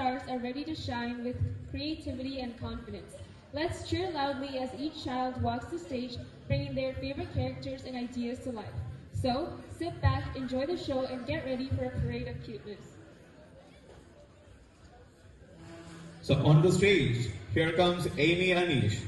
stars are ready to shine with creativity and confidence. Let's cheer loudly as each child walks the stage, bringing their favorite characters and ideas to life. So, sit back, enjoy the show, and get ready for a parade of cuteness. So on the stage, here comes Amy Anish.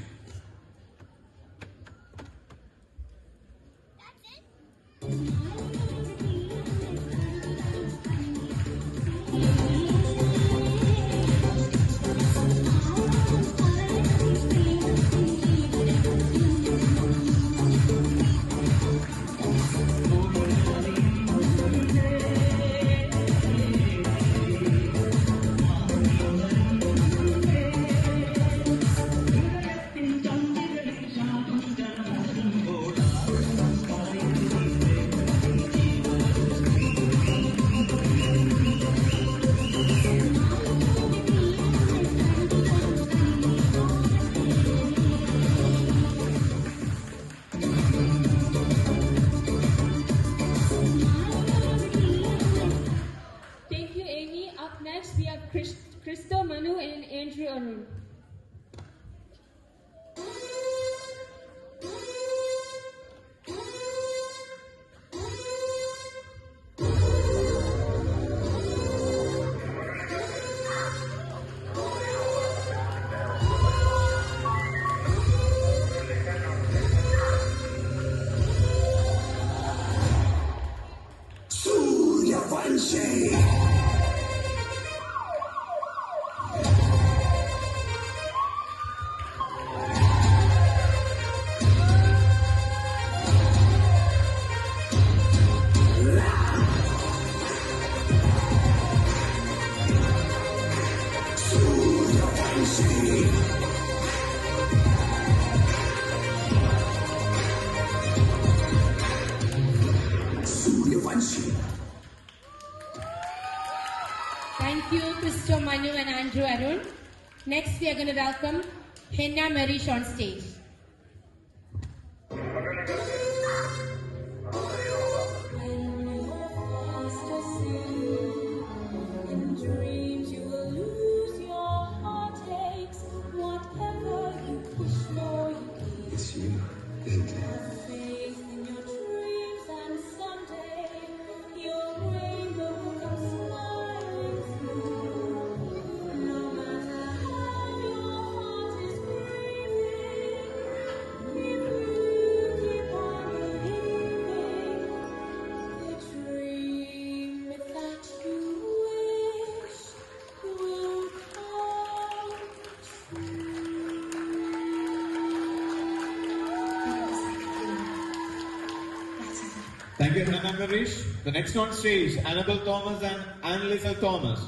Thank you, Amy. Up next, we have Christo Manu and Andrew Arun. Thank you, Christo Manu and Andrew Arun. Next, we are going to welcome Henna Marish on stage. It's you, isn't it? Thank you, Hannah Marish. The next on stage, Annabelle Thomas and Annalisa Thomas.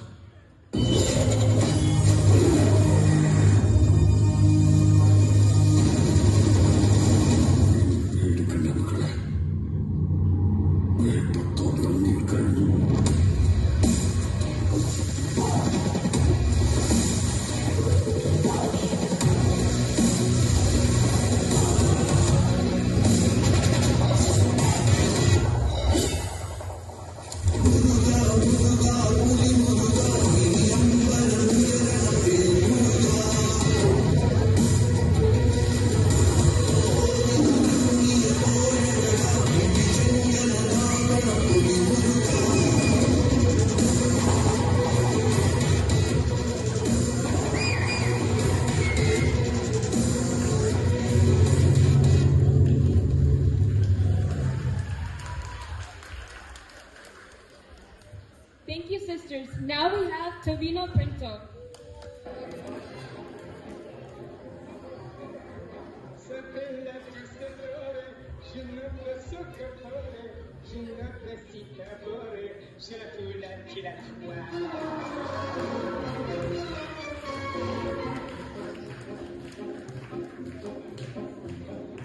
Thank you, sisters. Now we have Tovino Pinto.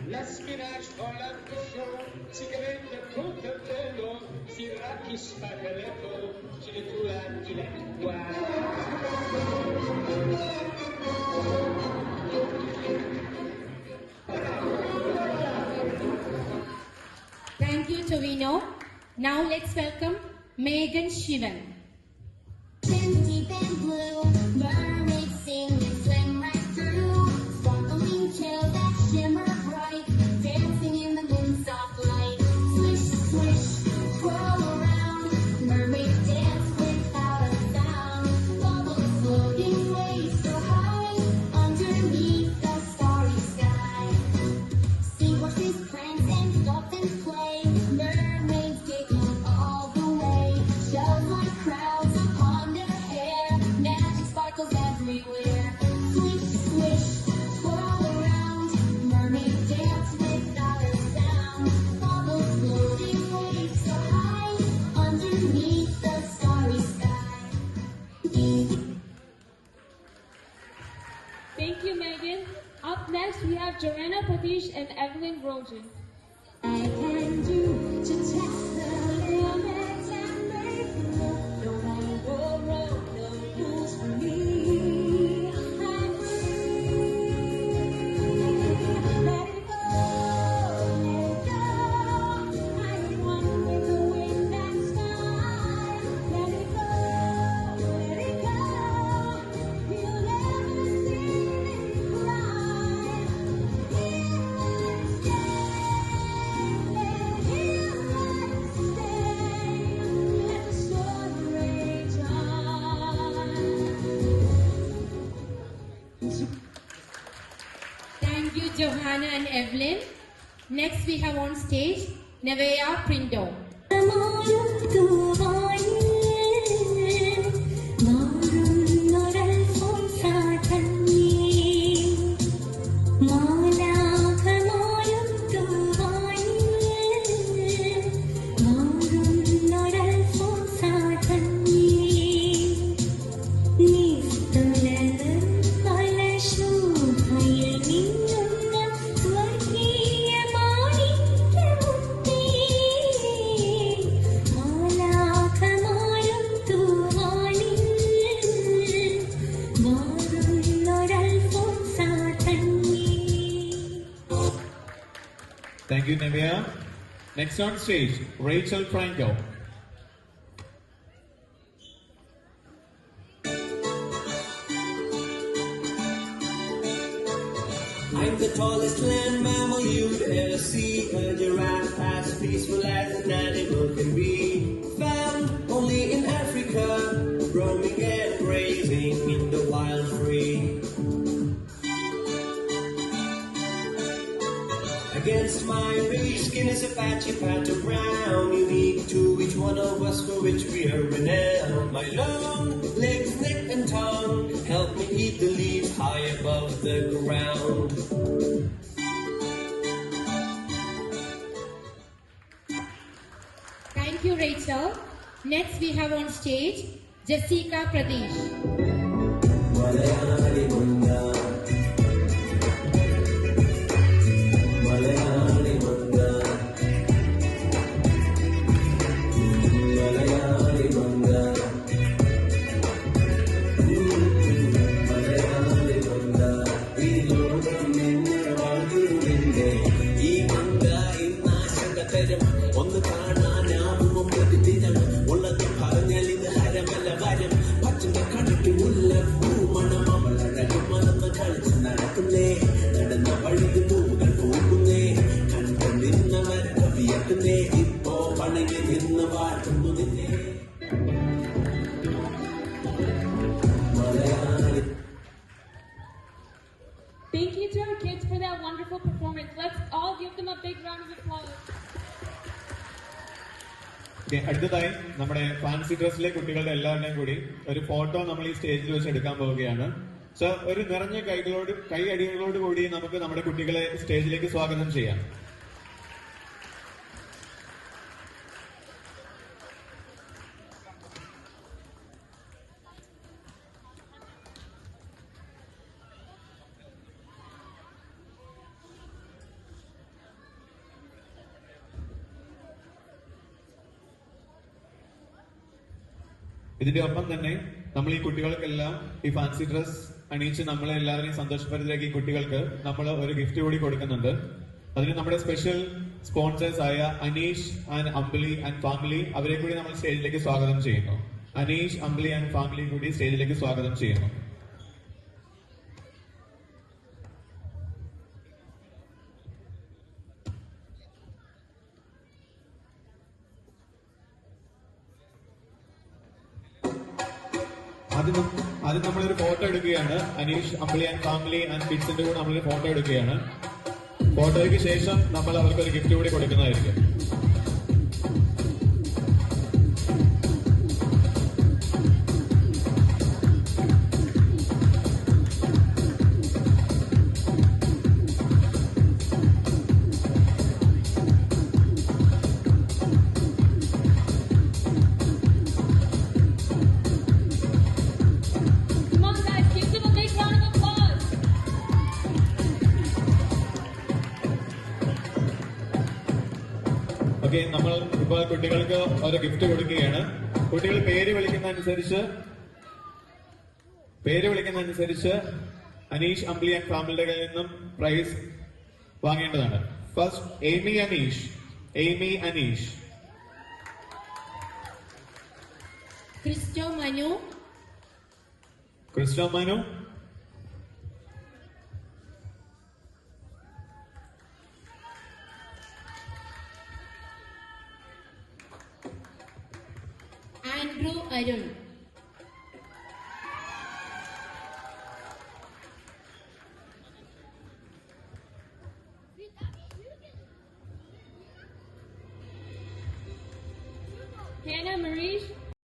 L'aspirage con la bouchon, cigarette contre le pelo, sirra qui spaghetto, ci tu la chi la Thank you, Tovino. Now let's welcome Megan Shivan. Deep and blue. Up next, we have Joanna Patish and Evelyn Rojan. I can do to test the limits and break the law. No matter road, no rules for me. I'm free. Let it go, let it go. I am one with the wind and sky. Let it go, let it go. You'll never see me cry. Thank you, Johanna and Evelyn. Next, we have on stage Nevea Prindo. Thank you, Nevia. Next on stage, Rachel Franco. I'm the tallest land mammal you'd ever see. A giraffe as peaceful as an animal can be. Found only in Africa, roaming and grazing in the wild free. Against my rich skin is a patchy patch of brown, unique to each one of us, for which we are renowned. My long legs, neck and tongue help me eat the leaves high above the ground. Thank you, Rachel. Next, we have on stage Jessica Pradesh. Thank you to our kids for that wonderful performance. Let's all give them a big round of applause. അടുത്തതായി നമ്മുടെ fancy ഡ്രസ്സിലെ കുട്ടികളുടെ എല്ലാവരുടെയും കൂടി ഒരു photo നമ്മൾ ഈ സ്റ്റേജിൽ വെച്ച് എടുക്കാൻ പോവുകയാണ്. സോ ഒരു നിറഞ്ഞ കൈ അടികളോട് കൂടി നമുക്ക് നമ്മുടെ കുട്ടികളെ സ്റ്റേജിലേക്ക് സ്വാഗതം ചെയ്യാം. ഇതിന്റെ ഒപ്പം തന്നെ നമ്മൾ ഈ കുട്ടികൾക്കെല്ലാം ഈ ഫാൻസി ഡ്രസ് അണിയിച്ച് നമ്മളെ എല്ലാവരെയും സന്തോഷപ്പെടുത്തിലേക്ക് ഈ കുട്ടികൾക്ക് നമ്മൾ ഒരു ഗിഫ്റ്റ് കൂടി കൊടുക്കുന്നുണ്ട്. അതിന് നമ്മുടെ സ്പെഷ്യൽ സ്പോൺസേഴ്സ് ആയ അനീഷ് ആൻഡ് അംബലി ആൻഡ് ഫാമിലി അവരെ കൂടി നമ്മൾ സ്റ്റേജിലേക്ക് സ്വാഗതം ചെയ്യുന്നു. അനീഷ്, അംബലി ആൻഡ് ഫാമിലി കൂടി സ്റ്റേജിലേക്ക് സ്വാഗതം ചെയ്യുന്നു. ആദ്യം നമ്മളൊരു ഫോട്ടോ എടുക്കുകയാണ്. അനീഷ്, അംബലി ആൻഡ് ഫാമിലി ആൻഡ് കിഡ്സിന്റെ കൂടെ നമ്മളൊരു ഫോട്ടോ എടുക്കുകയാണ്. ഫോട്ടോയ്ക്ക് ശേഷം നമ്മൾ അവർക്ക് ഒരു ഗിഫ്റ്റ് കൂടി കൊടുക്കുന്നതായിരിക്കും. ഓക്കെ, നമ്മൾ ഇപ്പോൾ കുട്ടികൾക്ക് ഒരു ഗിഫ്റ്റ് കൊടുക്കുകയാണ്. കുട്ടികൾ പേര് വിളിക്കുന്നതനുസരിച്ച് അനീഷ് അംബ്ലി ആൻഡ് ഫാമിലിയുടെ കയ്യിൽ നിന്നും പ്രൈസ് വാങ്ങേണ്ടതാണ്. First Aimy Aneesh. Christo Manu. Andrew Arun. Hannah Marie